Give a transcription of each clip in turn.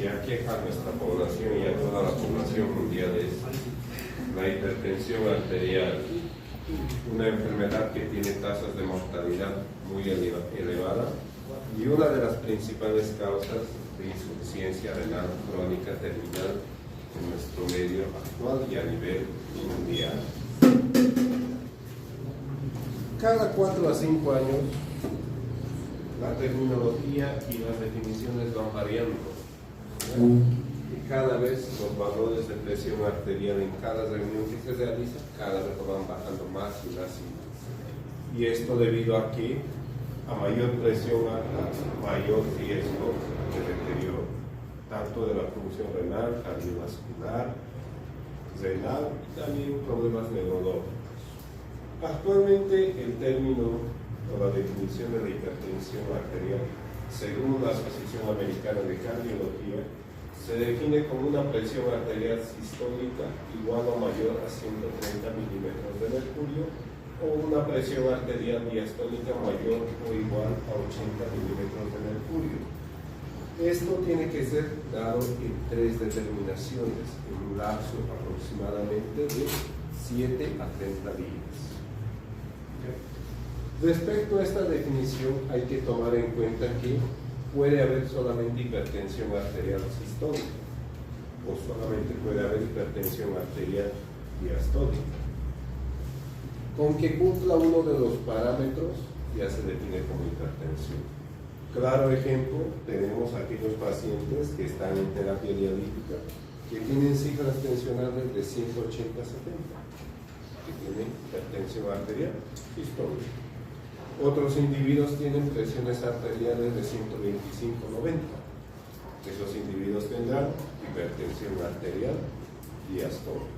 que aqueja a nuestra población y a toda la población mundial es la hipertensión arterial, una enfermedad que tiene tasas de mortalidad muy elevadas y una de las principales causas de insuficiencia renal crónica terminal en nuestro medio actual y a nivel mundial. Cada 4 a 5 años la terminología y las definiciones van variando, y cada vez los valores de presión arterial en cada reunión que se realiza cada vez van bajando más y más y más, y esto debido a que a mayor presión alta, mayor riesgo de deterioro tanto de la función renal, cardiovascular, renal y también problemas neurológicos. Actualmente el término o la definición de la hipertensión arterial, según la Asociación Americana de Cardiología, se define como una presión arterial sistólica igual o mayor a 130 milímetros de mercurio o una presión arterial diastólica mayor o igual a 80 milímetros de mercurio. Esto tiene que ser dado en 3 determinaciones en un lapso aproximadamente de 7 a 30 días. Respecto a esta definición, hay que tomar en cuenta que puede haber solamente hipertensión arterial sistólica o solamente puede haber hipertensión arterial diastólica. Con que cumpla uno de los parámetros, ya se define como hipertensión. Claro ejemplo, tenemos aquellos pacientes que están en terapia dialítica que tienen cifras tensionales de 180 a 70, que tienen hipertensión arterial sistólica. Otros individuos tienen presiones arteriales de 125-90. Esos individuos tendrán hipertensión arterial diastólica.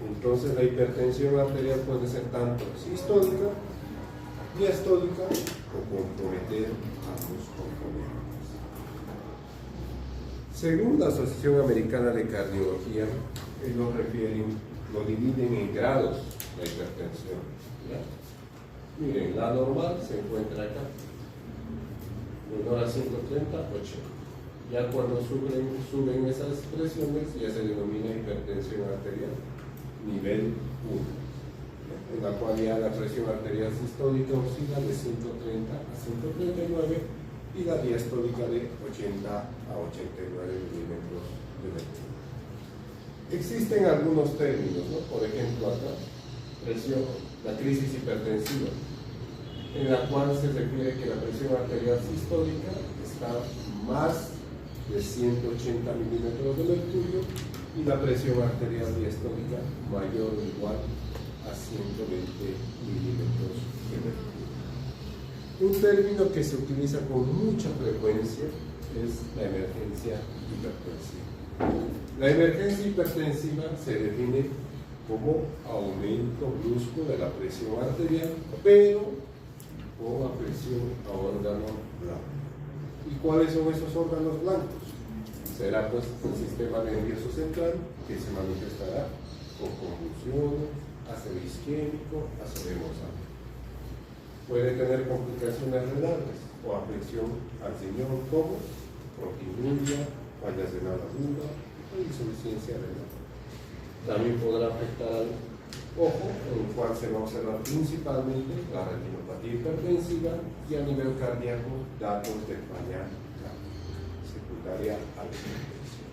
Entonces la hipertensión arterial puede ser tanto sistólica, diastólica o comprometer ambos componentes. Según la Asociación Americana de Cardiología, ellos lo dividen en grados la hipertensión. Miren, la normal se encuentra acá, menor a 130, 80. Ya cuando suben esas presiones, ya se denomina hipertensión arterial nivel 1, en la cual ya la presión arterial sistólica oscila de 130 a 139 y la diastólica de 80 a 89 milímetros de mercurio. Existen algunos términos, ¿no? Por ejemplo acá, la crisis hipertensiva, en la cual se refiere que la presión arterial sistólica está más de 180 milímetros de mercurio y la presión arterial diastólica mayor o igual a 120 milímetros de mercurio. Un término que se utiliza con mucha frecuencia es la emergencia hipertensiva. La emergencia hipertensiva se define como aumento brusco de la presión arterial, pero con afección a órgano blanco. ¿Y cuáles son esos órganos blancos? Será pues el sistema nervioso central, que se manifestará con convulsiones, ácido isquémico, ácido hemostático. Puede tener complicaciones renales o afección al riñón como proteinuria, falla renal aguda o insuficiencia renal. También podrá afectar al ojo, en el cual se va a observar principalmente la retinopatía hipertensiva y a nivel cardíaco datos de falla secundaria a la hipertensión.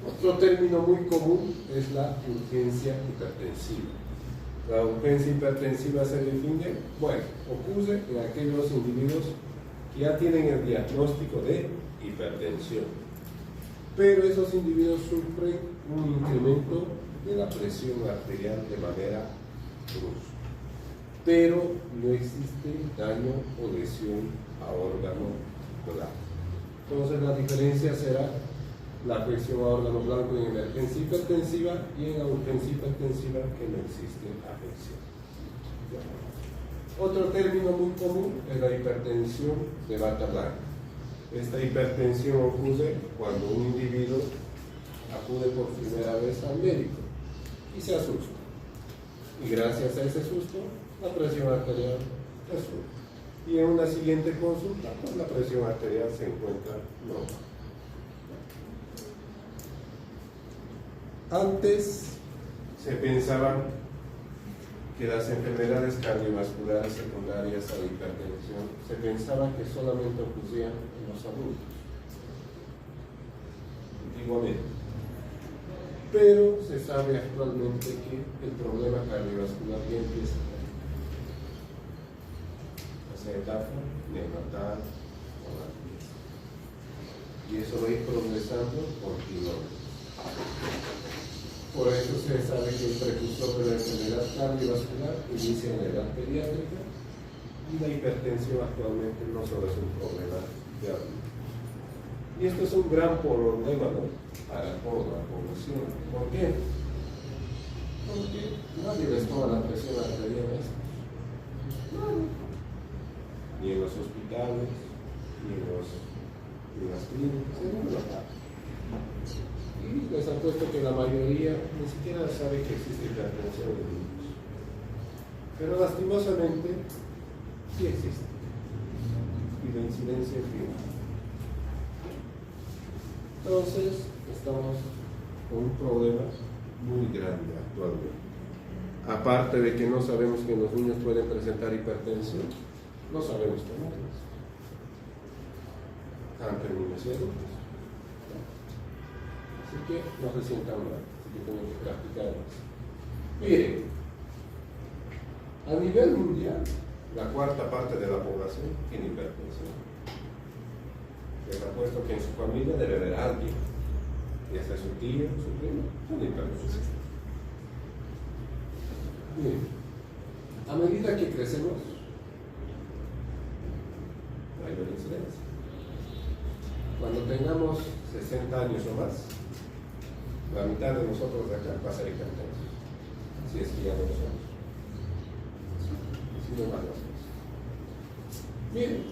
Otro término muy común es la urgencia hipertensiva. La urgencia hipertensiva se define, ocurre en aquellos individuos que ya tienen el diagnóstico de hipertensión, pero esos individuos sufren un incremento de la presión arterial de manera brusca, pero no existe daño o lesión a órgano blanco. Entonces la diferencia será la afección a órgano blanco en emergencia hipertensiva y en la urgencia hipertensiva que no existe afección. Otro término muy común es la hipertensión de bata blanca. Esta hipertensión ocurre cuando un individuo acude por primera vez al médico y se asusta. Y gracias a ese susto, la presión arterial se sube. Y en una siguiente consulta, pues la presión arterial se encuentra normal. Antes se pensaba que las enfermedades cardiovasculares secundarias a la hipertensión se pensaba que solamente ocurrían en los adultos, antiguamente. Pero se sabe actualmente que el problema cardiovascular ya empieza a ser etapa neonatal o la niñez. Y eso va a ir progresando continuamente. Por eso se sabe que el precursor de la enfermedad cardiovascular inicia en la edad pediátrica y la hipertensión actualmente no solo es un problema de adultos. Y esto es un gran problema, ¿no?, para toda la población. ¿Por qué? Porque nadie les toma la presión arterial a estos. Ni en los hospitales, ni en las clínicas, en ningún lugar. Y les apuesto que la mayoría ni siquiera sabe que existe hipertensión en niños. Pero lastimosamente sí existe. Y la incidencia es bien. Entonces estamos con un problema muy grande actualmente. Aparte de que no sabemos que los niños pueden presentar hipertensión, no sabemos tomarlas. Tanto en niños y adultos. Así que no se sientan mal, así que tienen que practicar más. Miren, a nivel mundial, la cuarta parte de la población tiene hipertensión. Les apuesto que en su familia debe haber alguien, ya sea su tío, su primo, con hipertensión. Miren, a medida que crecemos, mayor incidencia. Cuando tengamos 60 años o más, la mitad de nosotros de acá va a ser hipertensos, si es que ya no lo somos. Si no más las cosas. Bien,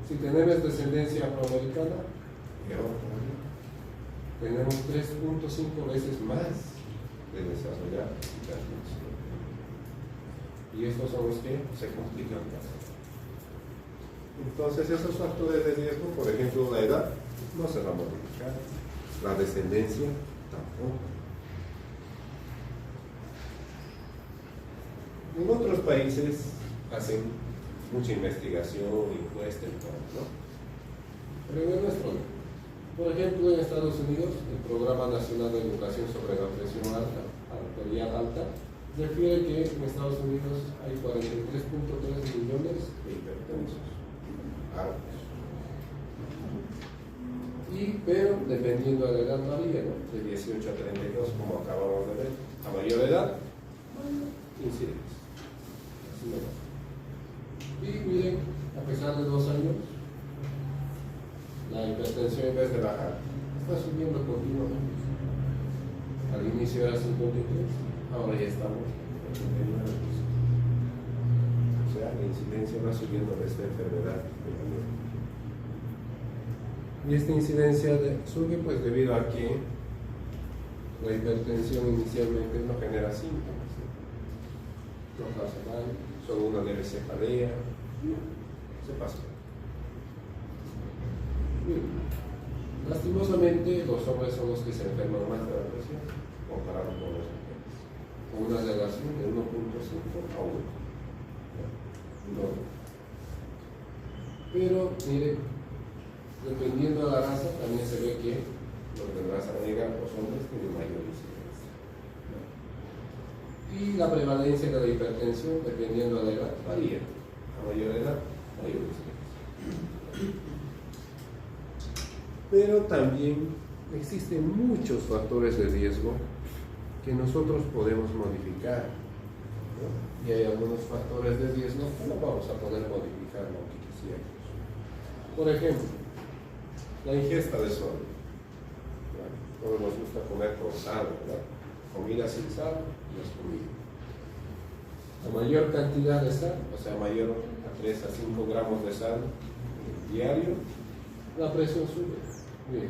si tenemos descendencia afroamericana, peor todavía. Tenemos 3.5 veces más de desarrollar hipertensión. Y estos son los que se complican más. Entonces esos factores de riesgo, por ejemplo la edad, no se va a modificar, la descendencia tampoco. En otros países hacen mucha investigación, encuesta y todo, ¿no? Pero en el nuestro no. Por ejemplo, en Estados Unidos, el Programa Nacional de Educación sobre la Presión Arterial Alta refiere que en Estados Unidos hay 43.3 millones de hipertensos altos. Pero dependiendo de la edad varía, ¿no?, de 18 a 32, como acabamos de ver. A mayor edad, incidencia. Así no va. Y miren, a pesar de 2 años, la hipertensión en vez de bajar, está subiendo continuamente. Al inicio era 53, ahora ya estamos en 89%. O sea, la incidencia va subiendo de esta enfermedad de la muerte. Y esta incidencia sube pues debido a que la hipertensión inicialmente no genera síntomas, no pasa mal, solo una leve cefalea, se pasa. Lastimosamente los hombres son los que se enferman más de la presión comparado con las mujeres, con una relación de 1.5 a 1. No. Pero mire, dependiendo de la raza, también se ve que los de raza negra, los hombres, tienen mayor incidencia. Y la prevalencia de la hipertensión, dependiendo de la edad, varía. A mayor edad, mayor incidencia. Pero también existen muchos factores de riesgo que nosotros podemos modificar, ¿no? Y hay algunos factores de riesgo que no vamos a poder modificar aunque quisiéramos. Por ejemplo, la ingesta de sodio. Todos nos gusta comer con sal, ¿verdad? Comida sin sal no es comida. A mayor cantidad de sal, o sea, mayor a 3 a 5 gramos de sal diario, la presión sube. Bien,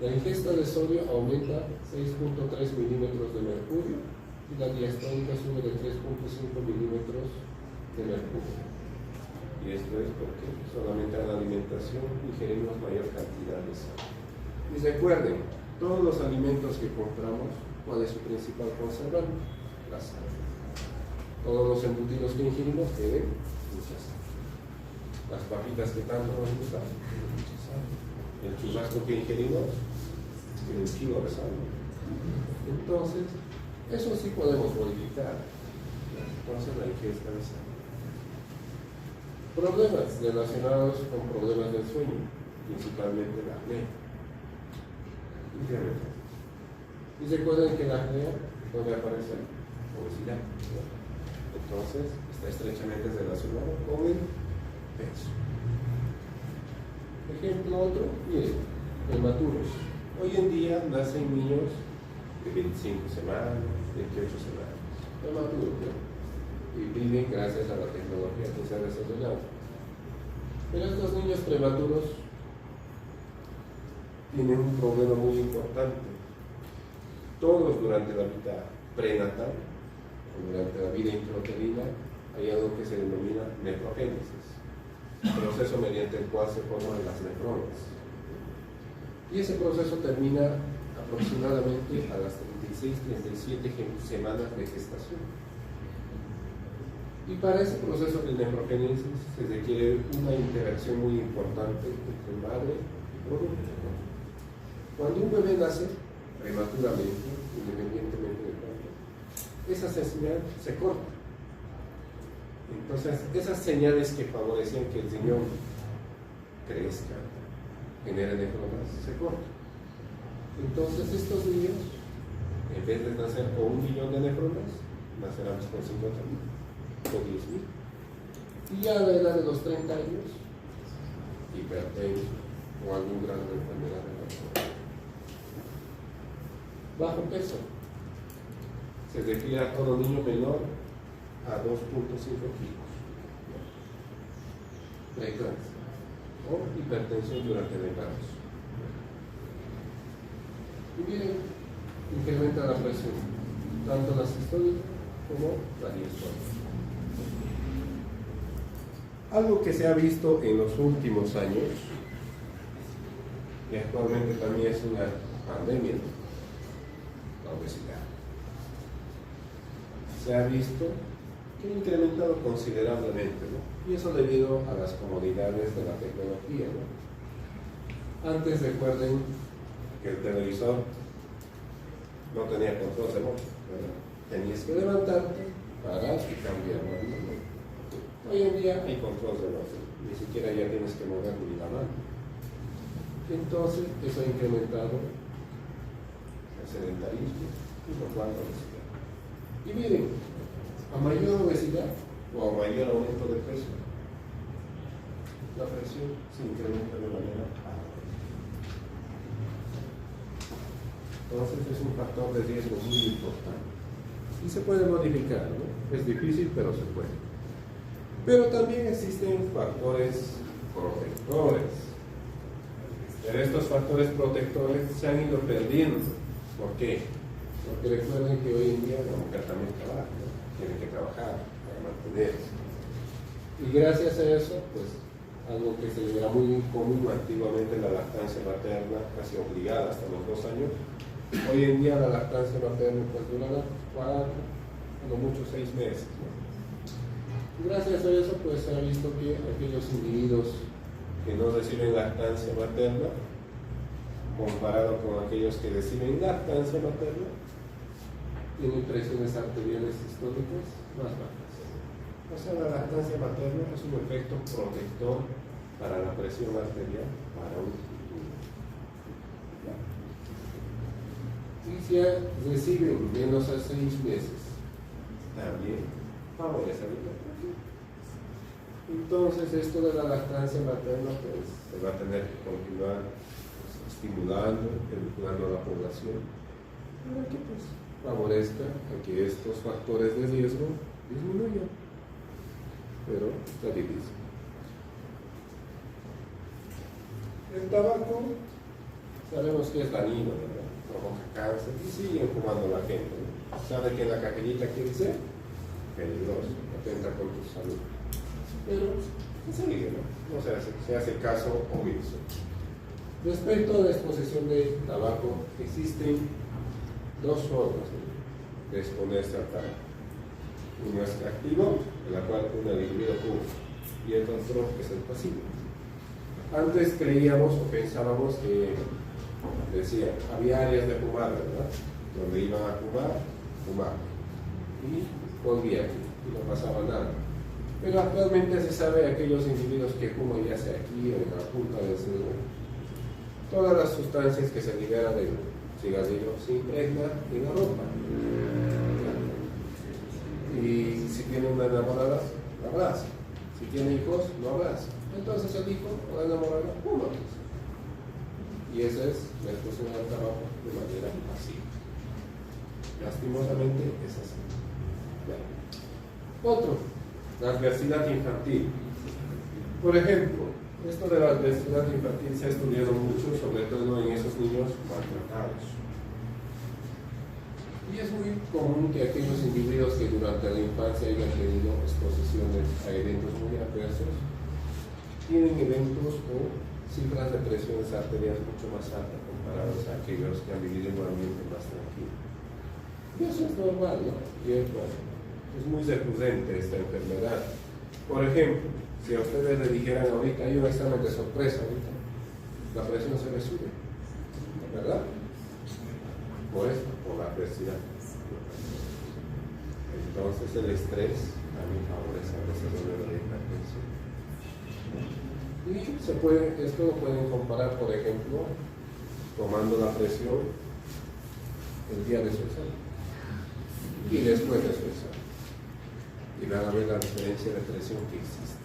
la ingesta de sodio aumenta 6.3 milímetros de mercurio y la diastólica sube de 3.5 milímetros de mercurio. Y esto es porque solamente en la alimentación ingerimos mayor cantidad de sal. Y recuerden, todos los alimentos que compramos, ¿cuál es su principal conservante? La sal. Todos los embutidos que ingerimos tienen mucha sal. Las papitas que tanto nos gustan tienen mucha sal. El churrasco que ingerimos tiene un kilo de sal. Entonces, eso sí podemos modificar. Entonces, la ingesta de sal. Problemas relacionados con problemas del sueño, principalmente la apnea. Y recuerden que la apnea puede aparecer obesidad. Entonces, está estrechamente relacionado con el peso. Ejemplo otro, miren, prematuros. Hoy en día nacen niños de 25 semanas, 28 semanas, prematuros, ¿no? Y viven gracias a la tecnología que se ha desarrollado. Pero estos niños prematuros tienen un problema muy importante. Todos durante la vida prenatal, o durante la vida intrauterina, hay algo que se denomina nefrogénesis, proceso mediante el cual se forman las nefronas. Y ese proceso termina aproximadamente a las 36-37 semanas de gestación. Y para ese proceso de nefrogénesis se requiere una interacción muy importante entre madre y producto. Cuando un bebé nace prematuramente, independientemente del parto, esa señal se corta. Entonces, esas señales que favorecían que el riñón crezca, genere nefronas, se cortan. Entonces, estos niños, en vez de nacer con 1 millón de nefronas, nacerán con 50.000. O 10.000. Y ya a la edad de los 30 años, hipertenso o algún grado de enfermedad renal. Bajo peso. Se refiere a todo niño menor a 2.5 kilos. Preeclampsia o hipertensión durante el embarazo. Y miren, incrementa la presión, tanto la sistólica como la diastólica. Algo que se ha visto en los últimos años, y actualmente también es una pandemia, la obesidad. Se ha visto que ha incrementado considerablemente, ¿no? Y eso debido a las comodidades de la tecnología, ¿no? Antes recuerden que el televisor no tenía control remoto, ¿verdad? Tenías que levantarte, parar y cambiarlo, ¿no? Hoy en día hay control remoto, ni siquiera ya tienes que mover ni la mano. Entonces, eso ha incrementado el sedentarismo y por tanto la obesidad. Y miren, a mayor obesidad o a mayor aumento de peso, la presión se incrementa de manera anormal. Entonces es un factor de riesgo muy importante. Y se puede modificar, ¿no? Es difícil, pero se puede. Pero también existen factores protectores. Pero estos factores protectores se han ido perdiendo. ¿Por qué? Porque recuerden que hoy en día la mujer también trabaja, ¿no? Tiene que trabajar para mantenerse. Y gracias a eso, pues, algo que se era muy común antiguamente, la lactancia materna, casi obligada hasta los 2 años, hoy en día la lactancia materna pues dura 4, a lo mucho 6 meses, ¿no? Gracias a eso, pues se ha visto que aquellos individuos que no reciben lactancia materna, comparado con aquellos que reciben lactancia materna, tienen presiones arteriales sistólicas más bajas. O sea, la lactancia materna es un efecto protector para la presión arterial para un futuro. Y si reciben menos a 6 meses, también favorece la hipertensión. Entonces, esto de la lactancia materna, pues, se va a tener que continuar estimulando, educando a la población, para que pues favorezca a que estos factores de riesgo disminuyan. Pero está difícil. El tabaco, sabemos que es dañino, ¿verdad? Provoca cáncer y siguen fumando la gente, ¿no? Sabe que en la cajerita quiere ser peligroso, atenta con tu salud. Pero se sigue, ¿no? No se hace caso omiso. Respecto a la exposición de tabaco, existen dos formas de exponerse al tabaco. Uno es activo, en la cual uno el individuo fuma, y el otro es el pasivo. Antes creíamos o pensábamos que, decía, había áreas de fumar, ¿verdad? Donde iban a fumar, y volvían y no pasaba nada. Pero actualmente se sabe aquellos individuos que fuman, ya sea aquí o en la punta del cerebro, todas las sustancias que se liberan del cigarrillo se impregnan en la ropa. Y si tiene una enamorada, la abraza. Si tiene hijos, no abraza. Entonces el hijo o la enamorada fuma. Y esa es la exposición al tabaco de manera pasiva. Lastimosamente es así. Bueno. Otro, la adversidad infantil. Por ejemplo, esto de la adversidad infantil se ha estudiado mucho, sobre todo en esos niños maltratados. Y es muy común que aquellos individuos que durante la infancia hayan tenido exposiciones a eventos muy adversos, tienen eventos o cifras de presiones arteriales mucho más altas comparados a aquellos que han vivido en un ambiente más tranquilo. Y eso es normal, ¿no? Y es muy recurrente esta enfermedad. Por ejemplo, si a ustedes le dijeran ahorita, hay un examen de sorpresa ahorita, la presión se le sube, ¿verdad? Por esto, por la adversidad. Entonces el estrés también favorece el desarrollo de la hipertensión. Y esto lo pueden comparar, por ejemplo, tomando la presión el día de su examen y después de su examen. Y van a ver la diferencia de presión que existe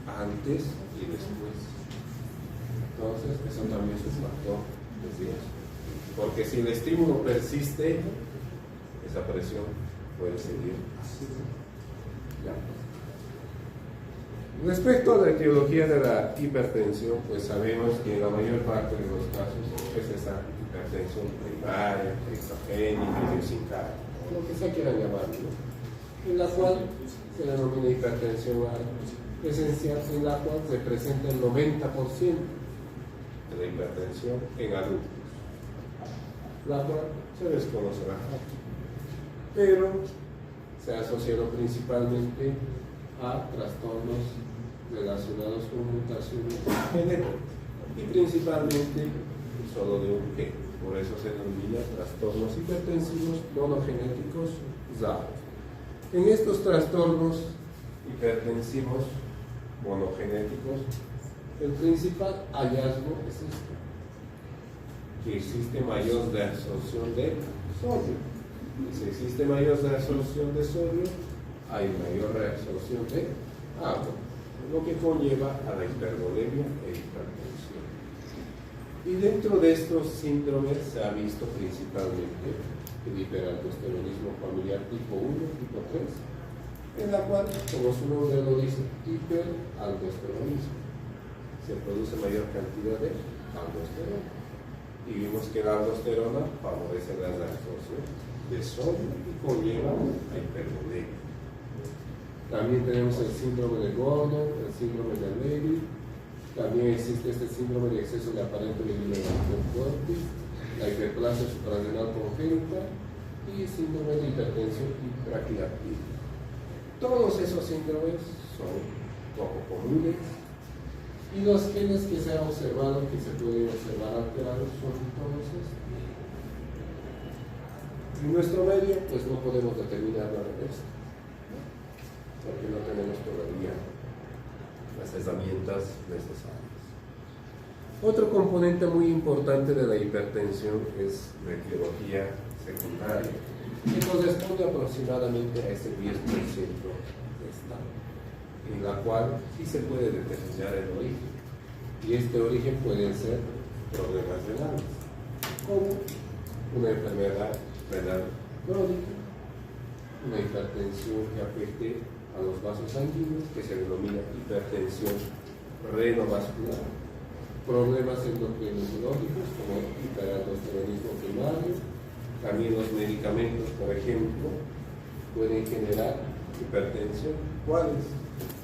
antes y después. Entonces, eso también es un factor de riesgo. Porque si el estímulo persiste, esa presión puede seguir así. Ya. Respecto a la etiología de la hipertensión, pues sabemos que en la mayor parte de los casos es esa hipertensión primaria, exogénica, idiosincrática, lo que se quiera llamar, ¿no? En la cual se denomina hipertensión esencial, en la cual se presenta el 90% de la hipertensión en adultos, la cual se desconoce la causa, pero se ha asociado principalmente a trastornos relacionados con mutaciones genéticas y principalmente solo de un gen. Por eso se denomina trastornos hipertensivos monogenéticos raros. En estos trastornos hipertensivos monogenéticos, el principal hallazgo es este, que existe mayor reabsorción de sodio. Y si existe mayor reabsorción de sodio, hay mayor reabsorción de agua, lo que conlleva a la hipervolemia e hipertensión. Y dentro de estos síndromes se ha visto principalmente el hiperaldosteronismo familiar tipo 1, tipo 3, en la cual, como su nombre lo dice, hiperaldosteronismo, se produce mayor cantidad de aldosterona. Y vimos que la aldosterona favorece la reabsorción de sodio y conlleva a hipervolemia. También tenemos el síndrome de Gordon, el síndrome de Levy. También existe este síndrome de exceso de aparente liberación cortis, la hiperplasia suprarrenal congénita y el síndrome de hipertensión intraquilativa. Todos esos síndromes son poco comunes y los genes que se han observado, que se pueden observar alterados, son todos estos. En nuestro medio, pues no podemos determinar nada de esto, porque no tenemos todavía las herramientas necesarias. Otro componente muy importante de la hipertensión es la etiología secundaria, que corresponde aproximadamente a ese 10% de estado, en la cual sí se puede determinar el origen, y este origen pueden ser problemas renales, como una enfermedad renal crónica, una hipertensión que afecte a los vasos sanguíneos, que se denomina hipertensión renovascular, problemas endocrinológicos como hiperaldosteronismo primario. También los medicamentos, por ejemplo, pueden generar hipertensión. ¿Cuáles?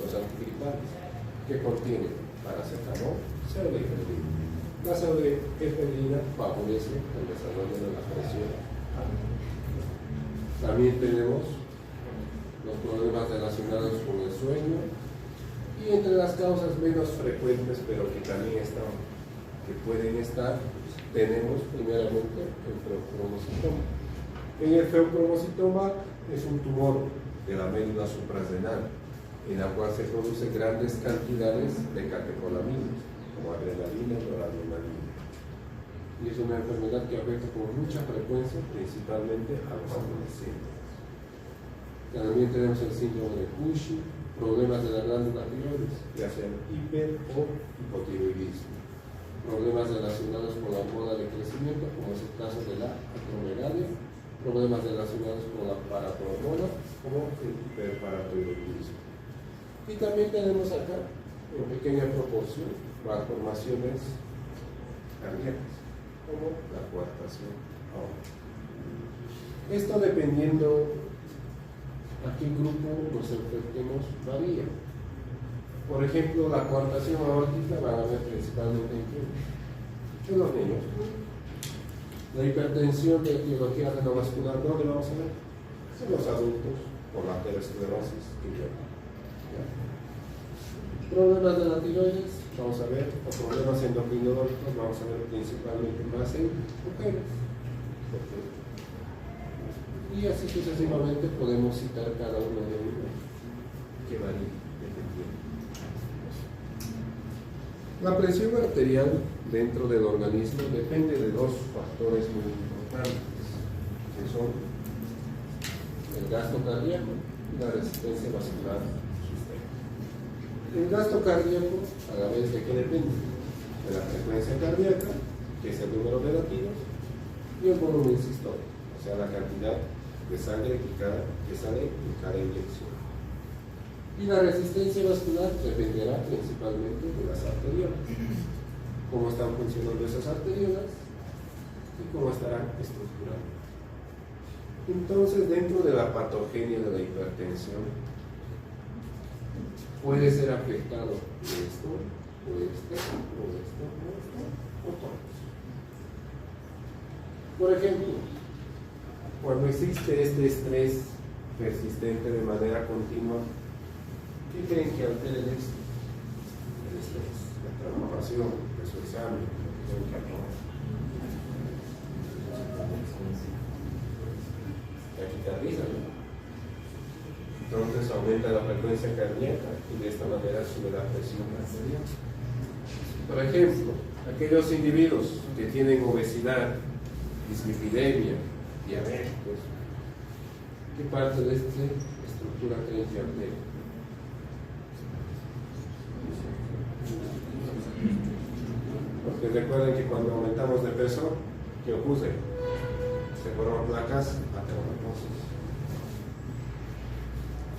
Los antigripales. que contiene paracetamol, pseudoefedrina. La pseudoefedrina favorece el desarrollo de la presión alta. También tenemos los problemas relacionados con el sueño, y entre las causas menos frecuentes, pero que también pueden estar, tenemos primeramente el feocromocitoma. En el feocromocitoma es un tumor de la médula suprarrenal, en la cual se producen grandes cantidades de catecolaminas, como adrenalina y noradrenalina. Y es una enfermedad que afecta con mucha frecuencia, principalmente a los adolescentes. También tenemos el síndrome de Cushing, problemas de la glándula tiroides, ya sean hiper o hipotiroidismo, problemas relacionados con la hormona de crecimiento, como es el caso de la acromegalia, problemas relacionados con la paratormona, como el hiperparatiroidismo. Y también tenemos acá, en pequeña proporción, malformaciones cardíacas, como la coartación aórtica. Esto dependiendo a qué grupo nos enfrentemos varía. Por ejemplo, la coartación aórtica van a ver principalmente en los niños. La hipertensión de etiología renovascular, ¿dónde vamos a ver? En los adultos, por la aterosclerosis que lleva. Problemas de la tiroides, vamos a ver, o problemas endocrinológicos, vamos a ver principalmente más en mujeres. Y así sucesivamente podemos citar cada uno de ellos que varía dependiendo. La presión arterial dentro del organismo depende de dos factores muy importantes, que son el gasto cardíaco y la resistencia vascular sistémica. El gasto cardíaco, a la vez de que depende de la frecuencia cardíaca, que es el número de latidos, y el volumen sistólico, o sea, la cantidad de sangre que sale en cada inyección. Y la resistencia vascular dependerá principalmente de las arteriolas, cómo están funcionando esas arteriolas y cómo estarán estructuradas. Entonces, dentro de la patogenia de la hipertensión, puede ser afectado esto, o esto, o esto, o esto, o todos. Por ejemplo, cuando existe este estrés persistente de manera continua, ¿qué creen que altera el éxito? El estrés, la preocupación, el examen, la taquicardia, ¿no? Entonces aumenta la frecuencia cardíaca y de esta manera sube la presión arterial. Por ejemplo, aquellos individuos que tienen obesidad, dislipidemia, diabéticos, ¿qué parte de esta estructura creen que altera? Porque recuerden que cuando aumentamos de peso, ¿qué ocurre? Se forman placas ateromatosis.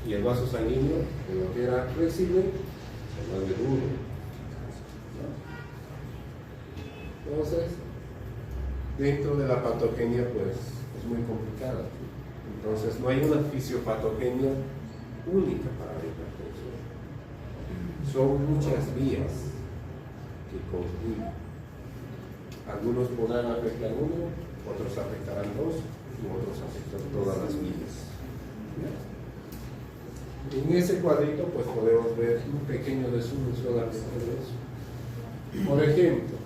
Y el vaso sanguíneo, de lo que era flexible, se vuelve duro. Entonces, dentro de la patogenia, pues, es muy complicada. Entonces, no hay una fisiopatogenia única para la hipertensión. Son muchas vías que confluyen. Algunos podrán afectar uno, otros afectarán dos, y otros afectan todas las vías. En ese cuadrito, pues, podemos ver un pequeño resumen solamente de eso. Por ejemplo,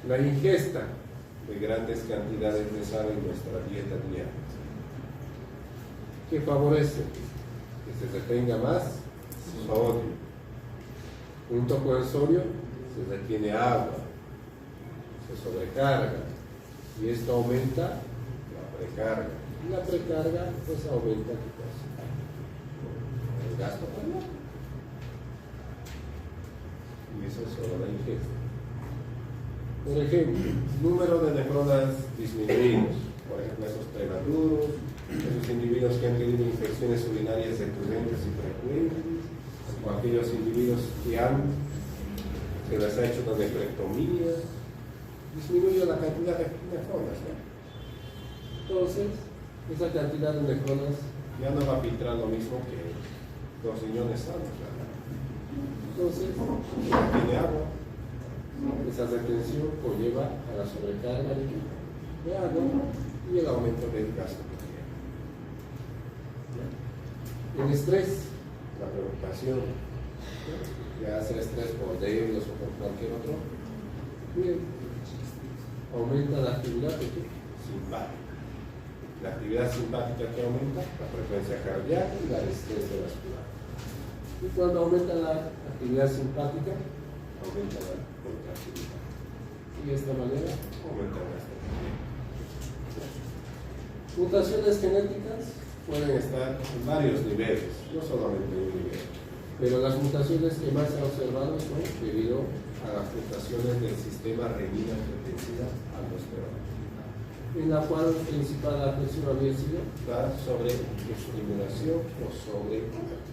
la ingesta de grandes cantidades de sal en nuestra dieta diaria, que favorece que se retenga más sodio. Junto con el sodio se retiene agua, se sobrecarga, y esto aumenta la precarga. Y la precarga, pues, aumenta el gasto cardíaco. Y eso es solo la ingesta. Por ejemplo, número de nefronas disminuidos, por ejemplo, esos prematuros, esos individuos que han tenido infecciones urinarias recurrentes y frecuentes, o aquellos individuos que se les ha hecho una nefrectomía, disminuye la cantidad de nefronas, ¿no? Entonces, esa cantidad de nefronas ya no va a filtrar lo mismo que los riñones sanos, ¿verdad? Entonces, tiene agua. Esa retención conlleva a la sobrecarga de agua y el aumento del gasto que tiene. El estrés, la preocupación, ya sea estrés por deudas o por cualquier otro, aumenta la actividad simpática. La actividad simpática que aumenta, la frecuencia cardíaca y la resistencia vascular. Y cuando aumenta la actividad simpática, aumenta la contractilidad. Y de esta manera aumenta la estabilidad. Mutaciones genéticas pueden estar en varios niveles, no solamente en un nivel. Pero las mutaciones que más se han observado son debido a las mutaciones del sistema renina-angiotensina-aldosterona, en la cual el principal afección había sido la sobreestimulación o sobreactividad.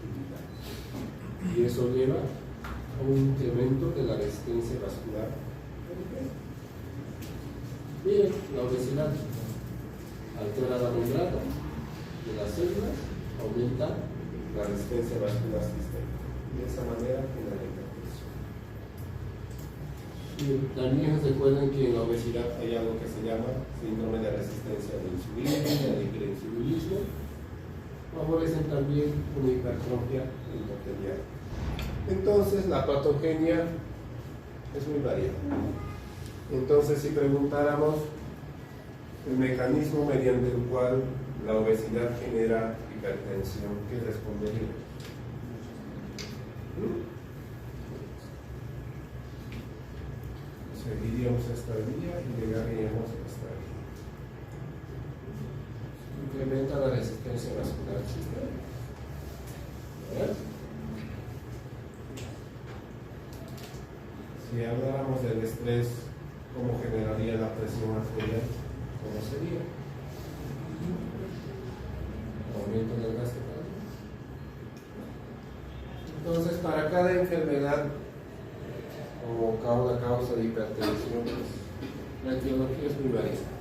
Y eso lleva a un incremento de la resistencia vascular. Bien, la obesidad altera la membrana de las células, aumenta la resistencia vascular sistémica. Y de esa manera en la hipertensión. También recuerden que en la obesidad hay algo que se llama síndrome de resistencia a la insulina, el hiperinsulinismo. Favorecen también una hipertrofia endotelial. Entonces, la patogenia es muy variada. Entonces, si preguntáramos el mecanismo mediante el cual la obesidad genera hipertensión, ¿qué responderíamos? Seguiríamos esta vía y llegaríamos a esta vía. Incrementa la resistencia vascular sistémica. Si habláramos del estrés, ¿cómo generaría la presión arterial? ¿Cómo sería? Aumento del gasto cardíaco. Entonces, para cada enfermedad o cada causa de hipertensión, la etiología es muy variada.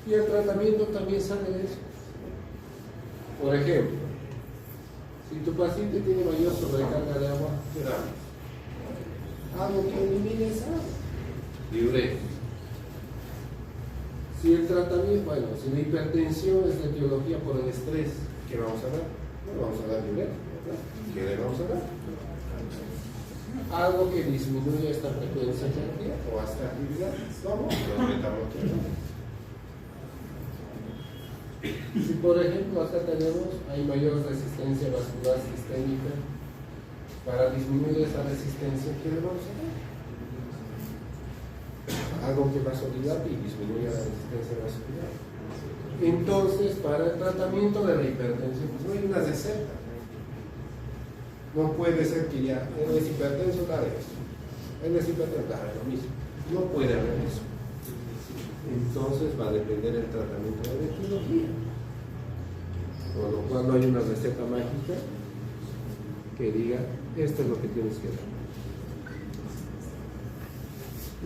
Y el tratamiento también sale de eso. Por ejemplo, si tu paciente tiene mayor sobrecarga de agua, ¿qué damos? Algo que elimine esa agua. Diurético. Si el tratamiento, bueno, si la hipertensión es la etiología por el estrés, ¿qué vamos a dar? No vamos a dar diurético, ¿verdad? ¿Qué le vamos a dar? Algo que disminuya esta frecuencia cardíaca o esta actividad. Vamos, los metabloqueadores. Si por ejemplo acá tenemos, hay mayor resistencia vascular sistémica, para disminuir esa resistencia, ¿qué le vamos a dar? Algo que vasodilate y disminuya la resistencia vascular. Entonces, para el tratamiento de la hipertensión, pues no hay una receta. No puede ser que ya, él es hipertenso, dale eso. Él es hipertenso, dale lo mismo. No puede haber eso. Entonces va a depender el tratamiento de la etiología. Con lo cual no hay una receta mágica que diga, esto es lo que tienes que dar.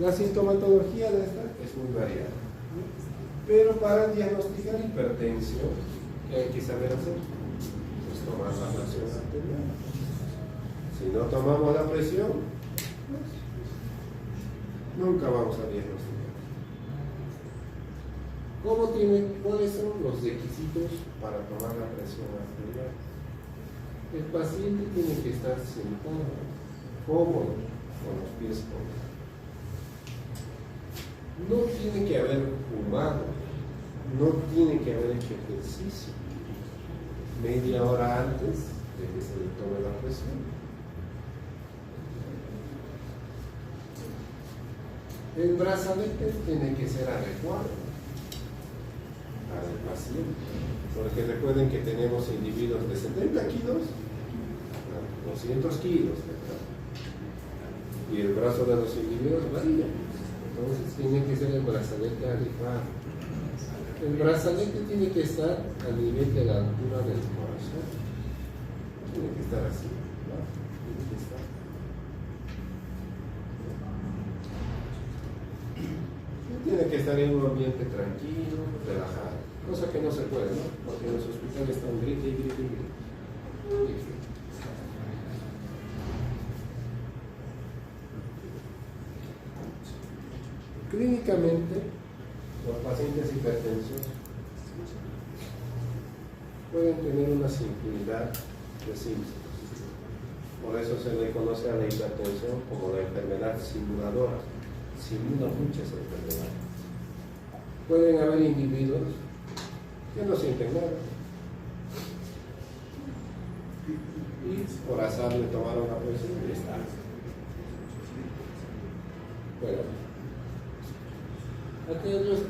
La sintomatología de esta es muy variada. Pero para diagnosticar hipertensión, ¿qué hay que saber hacer? Pues tomar la presión arterial. Si no tomamos la presión, nunca vamos a diagnosticar. ¿Cuáles son los requisitos para tomar la presión arterial? El paciente tiene que estar sentado, cómodo, con los pies cómodos. No tiene que haber fumado, no tiene que haber hecho ejercicio media hora antes de que se le tome la presión. El brazalete tiene que ser adecuado al paciente, porque recuerden que tenemos individuos de 70 kilos a 200 kilos, ¿verdad? Y el brazo de los individuos varía. Entonces tiene que ser el brazalete adecuado. El brazalete tiene que estar a nivel de la altura del corazón. Tiene que estar así, ¿no? Tiene que estar. Tiene que estar en un ambiente tranquilo, relajado. Cosa que no se puede, ¿no? Porque en los hospitales están grite y grite y grite. Clínicamente, los pacientes hipertensos pueden tener una infinidad de síntomas. Por eso se le conoce a la hipertensión como la enfermedad simuladora. Simula muchas enfermedades. Pueden haber individuos que no sienten nada y por azar le tomaron la presión y está. Bueno,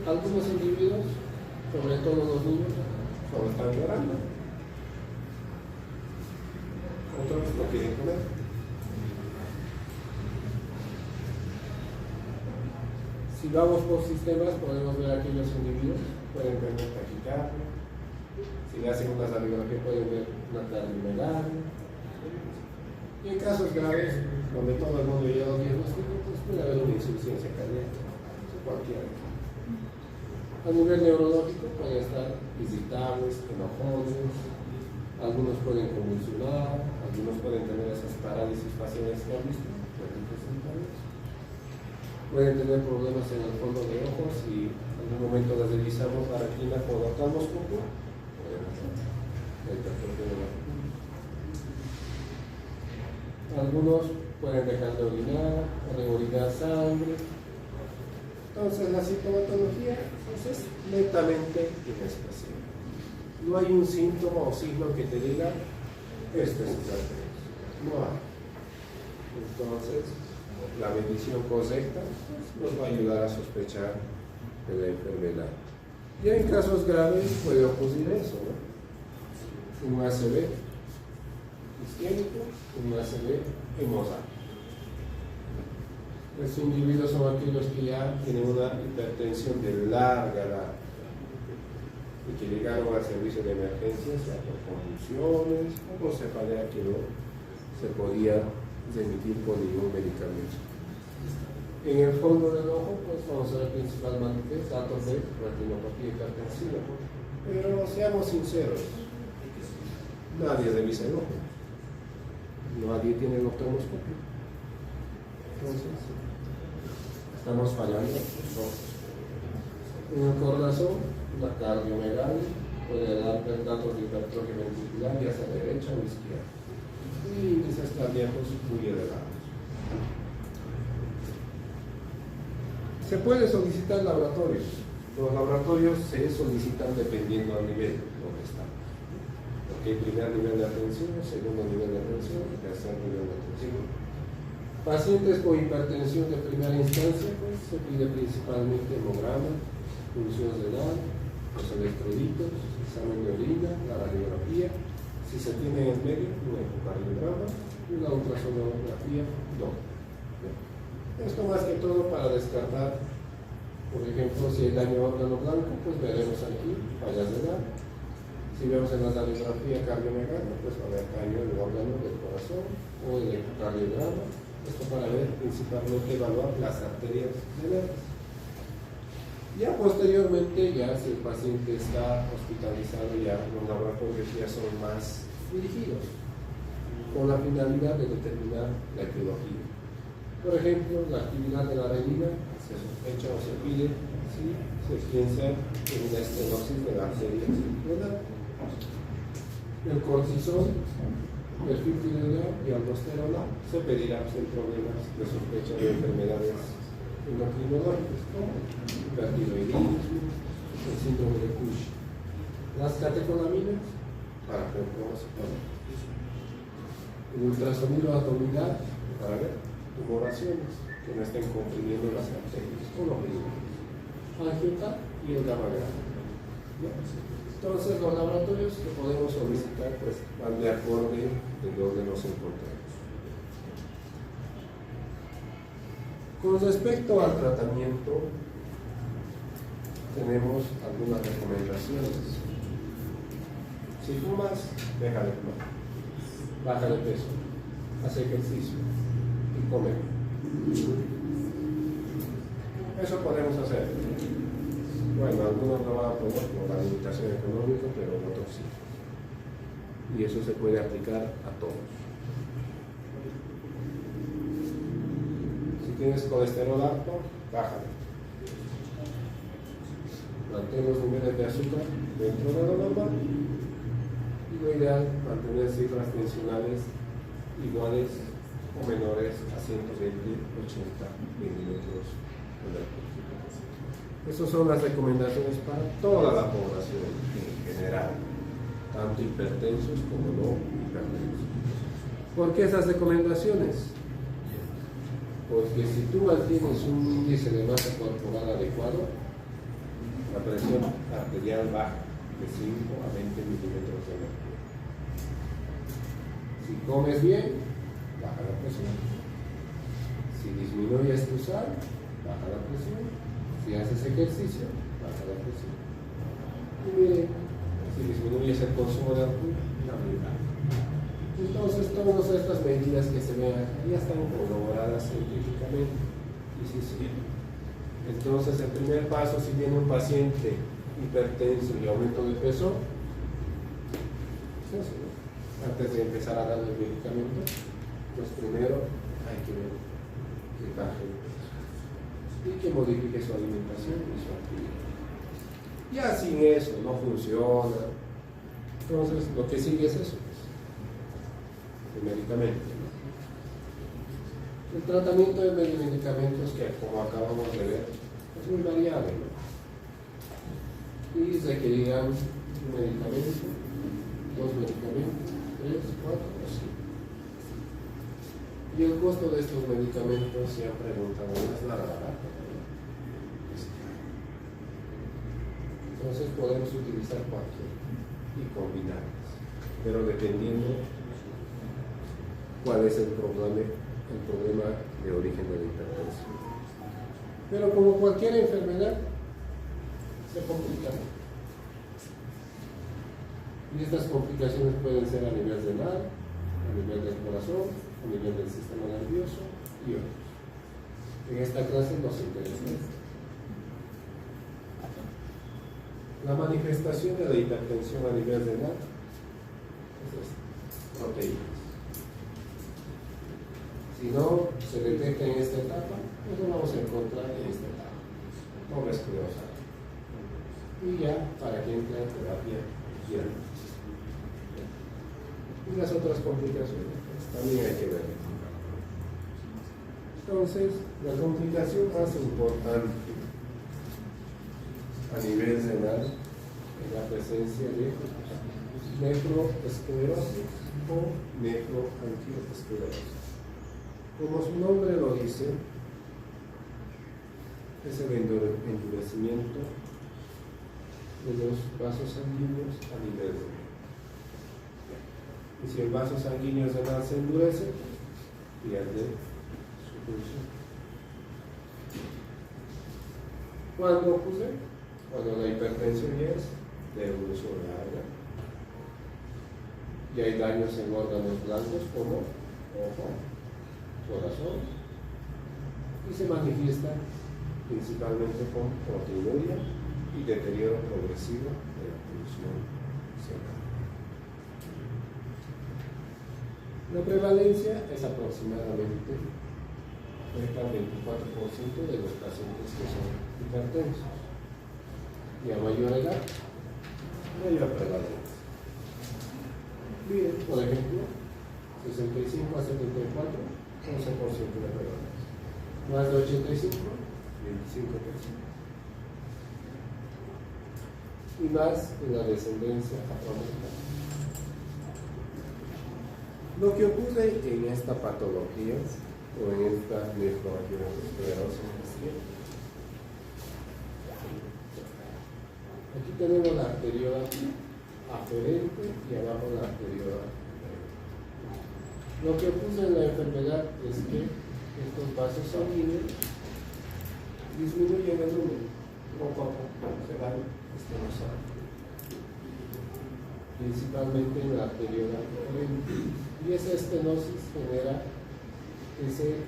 algunos individuos, sobre todo los niños, solo están llorando. Otros no quieren comer. Si vamos por sistemas, podemos ver aquellos individuos, pueden tener taquicardia. Si le hacen una radiografía, pueden ver una cardiomegalia. Y en casos graves, donde todo el mundo llega a los diagnósticos, pues puede haber una insuficiencia cardíaca, cualquiera. A nivel neurológico pueden estar irritables, enojones, algunos pueden convulsionar, algunos pueden tener esas parálisis faciales que han visto, pueden tener problemas en el fondo de ojos y en algún momento les revisamos la retina con oftalmoscopio. Algunos pueden dejar de orinar, pueden orinar sangre. Entonces la sintomatología es netamente inespecífica. No hay un síntoma o signo que te diga esto es hipertensión. No hay. Entonces, la medición correcta nos va a ayudar a sospechar de la enfermedad. Ya en casos graves puede ocurrir eso, ¿no? Un ACV isquémico, un ACV hemorrágico. Estos individuos son aquellos que ya tienen una hipertensión de larga edad y que llegaron al servicio de emergencias ya por convulsiones o por cefalea que no se podía remitir por ningún medicamento. En el fondo del ojo, pues vamos a ver principalmente datos de retinopatía hipertensiva. Pero seamos sinceros, nadie revisa el ojo, nadie tiene el oftalmoscopio. Entonces, estamos fallando nosotros. En el corazón, la cardiomegalia puede dar datos de hipertrofia ventricular, ya sea derecha o izquierda, y índices cardíacos muy elevados. Se puede solicitar laboratorios. Los laboratorios se solicitan dependiendo del nivel donde están. Porque hay primer nivel de atención, segundo nivel de atención y tercer nivel de atención. Pacientes con hipertensión de primera instancia, pues se pide principalmente hemograma, función renal, los electrolitos, examen de orina, la radiografía. Si se tiene en medio, un ecocardiograma y una ultrasonografía doble. Esto más que todo para descartar, por ejemplo, si hay daño a órgano blanco, pues veremos aquí fallas renal. Si vemos en la radiografía cardiomegalia, pues va a haber daño en el órgano del corazón o el ecocardiograma. Esto para ver principalmente evaluar las arterias venosas. Ya posteriormente, ya si el paciente está hospitalizado, ya los laboratorios ya son más dirigidos con la finalidad de determinar la etiología. Por ejemplo, la actividad de la renina se sospecha o se pide si se piensa en una estenosis de la arteria renal. El cortisol, perfil tiroideo y aldosterona se pedirá en problemas de sospecha de enfermedades endocrinológicas como hipertiroidismo, el síndrome de Cushing. Las catecolaminas para preocupación. El ultrasonido abdominal para ver tumoraciones que no estén comprimiendo las arterias o los riñones. Angiota y el gammagrama. Entonces los laboratorios que podemos solicitar pues van de acorde de donde nos encontramos. Con respecto al tratamiento, tenemos algunas recomendaciones. Si fumas, deja de fumar, baja de peso, haz ejercicio y come. Eso podemos hacer. Bueno, algunos no van a poder por la limitación económica, pero otros sí. Y eso se puede aplicar a todos. Si tienes colesterol alto, bájalo. Mantén los niveles de azúcar dentro de lo normal. Y lo ideal, mantener cifras tensionales iguales o menores a 120-80 milímetros de mercurio. Esas son las recomendaciones para toda la población en general, tanto hipertensos como no hipertensos. ¿Por qué esas recomendaciones? Porque si tú mantienes un índice de masa corporal adecuado, la presión arterial baja de 5 a 20 milímetros de mercurio. Si comes bien, baja la presión. Si disminuyes tu sal, baja la presión. Si haces ejercicio, baja la presión. Y miren, si disminuyes el consumo de alcohol, también baja. Entonces, todas estas medidas que se ven aquí ya están corroboradas científicamente y sí sirven. Entonces, el primer paso, si viene un paciente hipertenso y aumento de peso, es eso, ¿no? Antes de empezar a dar el medicamento, pues primero hay que ver que baje el peso y que modifique su alimentación y su actividad. Ya sin eso no funciona, entonces lo que sigue es eso. El medicamento. El tratamiento de medicamentos, que como acabamos de ver, es muy variable, ¿no? Y requerirán un medicamento, 2 medicamentos, 3, 4 o 5. Y el costo de estos medicamentos, se han preguntado, es nada barato, ¿no? Entonces podemos utilizar cualquier y combinarlas, pero dependiendo cuál es el problema de origen de la hipertensión. Pero como cualquier enfermedad, se complica. Y estas complicaciones pueden ser a nivel renal, a nivel del corazón, a nivel del sistema nervioso y otros. En esta clase nos interesa. La manifestación de la hipertensión a nivel renal es esta: proteínas. Si no se detecta en esta etapa, pues lo vamos a encontrar en esta etapa, doble esclerosa. Y ya, para que entre en terapia diagnóstica. Y las otras complicaciones, pues, también hay que ver. Entonces, la complicación más importante a nivel renal es la presencia de nefroesclerosis o nefroangiosclerosis. Como su nombre lo dice, es el endurecimiento de los vasos sanguíneos a nivel renal. Y si el vaso sanguíneo renal se endurece, pierde su función. ¿Cuándo ocurre? Cuando la hipertensión ya es de evolución larga y hay daños en órganos blancos como ojo, corazón, y se manifiesta principalmente con proteinuria y deterioro progresivo de la función cerebral. La prevalencia es aproximadamente afecta al 24% de los pacientes que son hipertensos, y a mayor edad, mayor prevalencia. Bien, por ejemplo, 65 a 74, 11% de prevalencia. Más de 85, 25%. Y más en la descendencia afroamericana. Lo que ocurre en esta patología o en esta nefroangiosclerosis es que aquí tenemos la arteriola aferente y abajo la arteriola aferente. Lo que ocurre en la enfermedad es que estos vasos sanguíneos disminuyen el número, poco a poco se van estenosando, principalmente en la arteriola aferente. Y esa estenosis genera ese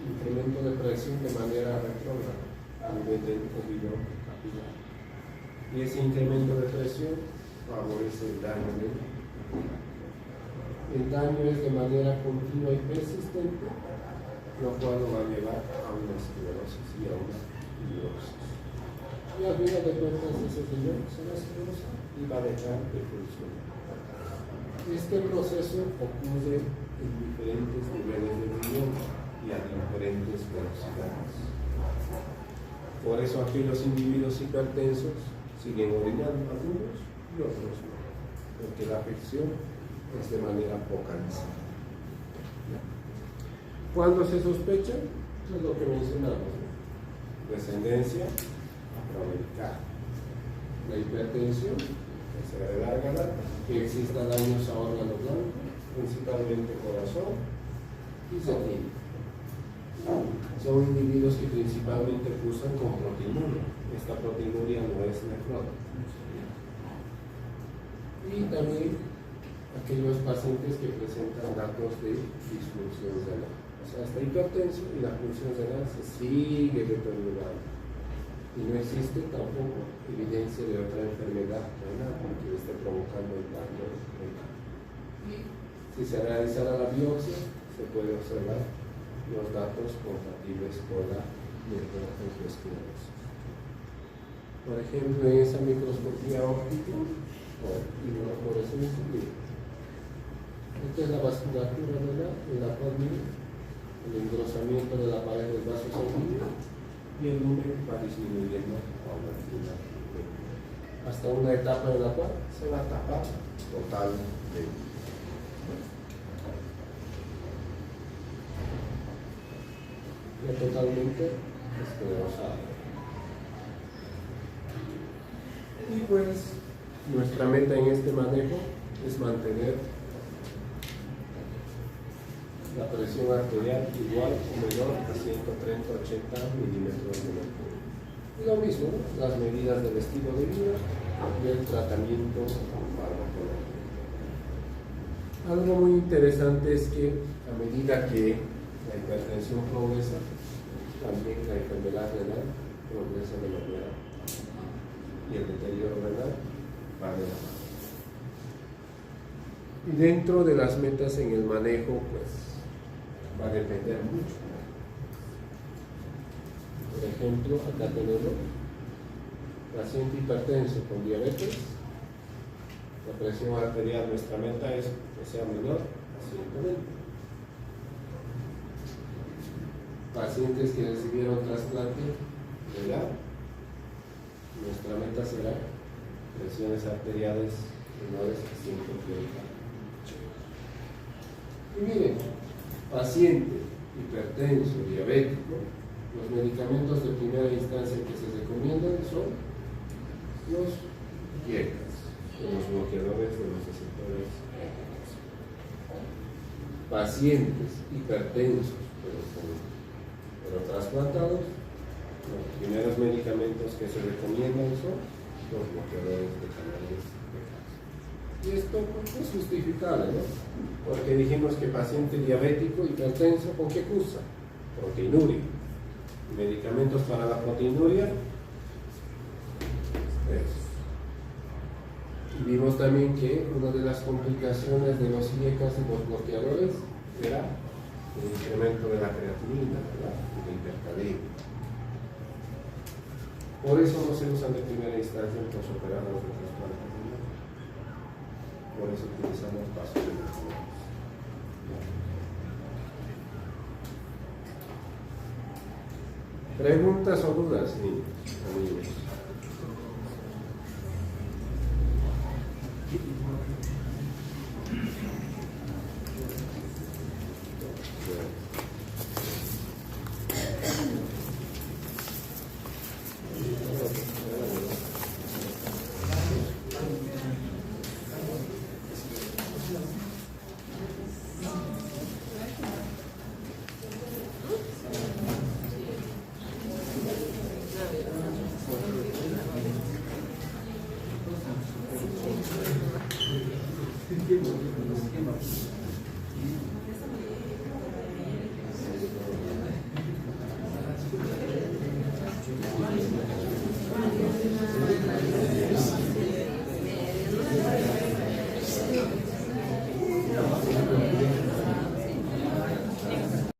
incremento de presión de manera retrógrada a nivel del ovillo capilar. Y ese incremento de presión favorece el daño del El daño es de manera continua y persistente, lo cual lo va a llevar a una esclerosis y a una fibrosis. y al final de cuentas ese riñón se necrosa y va a dejar de funcionar. Este proceso ocurre en diferentes niveles de riñón y a diferentes velocidades. Por eso aquellos individuos hipertensos siguen orinando, algunos y otros no, porque la afección es de manera focalizada. ¿Cuándo se sospecha? Es lo que mencionamos, ¿no? Descendencia afroamericana, la hipertensión que sea de larga data, que exista daños a órganos blancos, principalmente corazón y cerebro. Son individuos que principalmente cursan con proteinuria. Esta proteinuria no es nefrótica. Y también aquellos pacientes que presentan datos de disfunción renal. O sea, está hipertenso y la función renal se sigue deteriorando. Y no existe tampoco evidencia de otra enfermedad renal que esté provocando el daño renal. Y si se realizara la biopsia, se puede observar los datos compatibles con la leptoesclerosis. Por ejemplo, en esa microscopía óptica o inmunofluorescencia, esta es la vasculatura en la cual el engrosamiento de la pared del vaso sanguíneo y el número va disminuyendo paulatinamente hasta una etapa en la cual se va a tapar totalmente. Ya totalmente esclerosado. Y pues nuestra meta en este manejo es mantener la presión arterial igual o menor a 130-80 milímetros de mercurio. Y lo mismo, las medidas del estilo de vida y el tratamiento farmacológico. Algo muy interesante es que a medida que la hipertensión progresa, también la enfermedad renal progresa de manera y el deterioro renal va de la mano. Y dentro de las metas en el manejo, pues va a depender mucho. Por ejemplo, acá tenemos paciente hipertenso con diabetes. La presión arterial, nuestra meta es que sea menor a 120. Pacientes que recibieron trasplante renal, nuestra meta será presiones arteriales menores a 130. Y miren, paciente hipertenso, diabético, los medicamentos de primera instancia que se recomiendan son los IECAS, los bloqueadores de los receptores. Pacientes hipertensos, pero trasplantados, los primeros medicamentos que se recomiendan son los bloqueadores de canales de calcio. Y esto es justificable, ¿no? Porque dijimos que paciente diabético, hipertenso, ¿con qué cursa? Proteinuria. Medicamentos para la proteinuria. Y vimos también que una de las complicaciones de los IECAS y los bloqueadores era el incremento de la creatinina, ¿verdad? Y la hipercalemia. Por eso no se usan de primera instancia en posoperados de trasplante renal. Por eso utilizamos pasos de mercurio. ¿Preguntas o dudas, niños, amigos?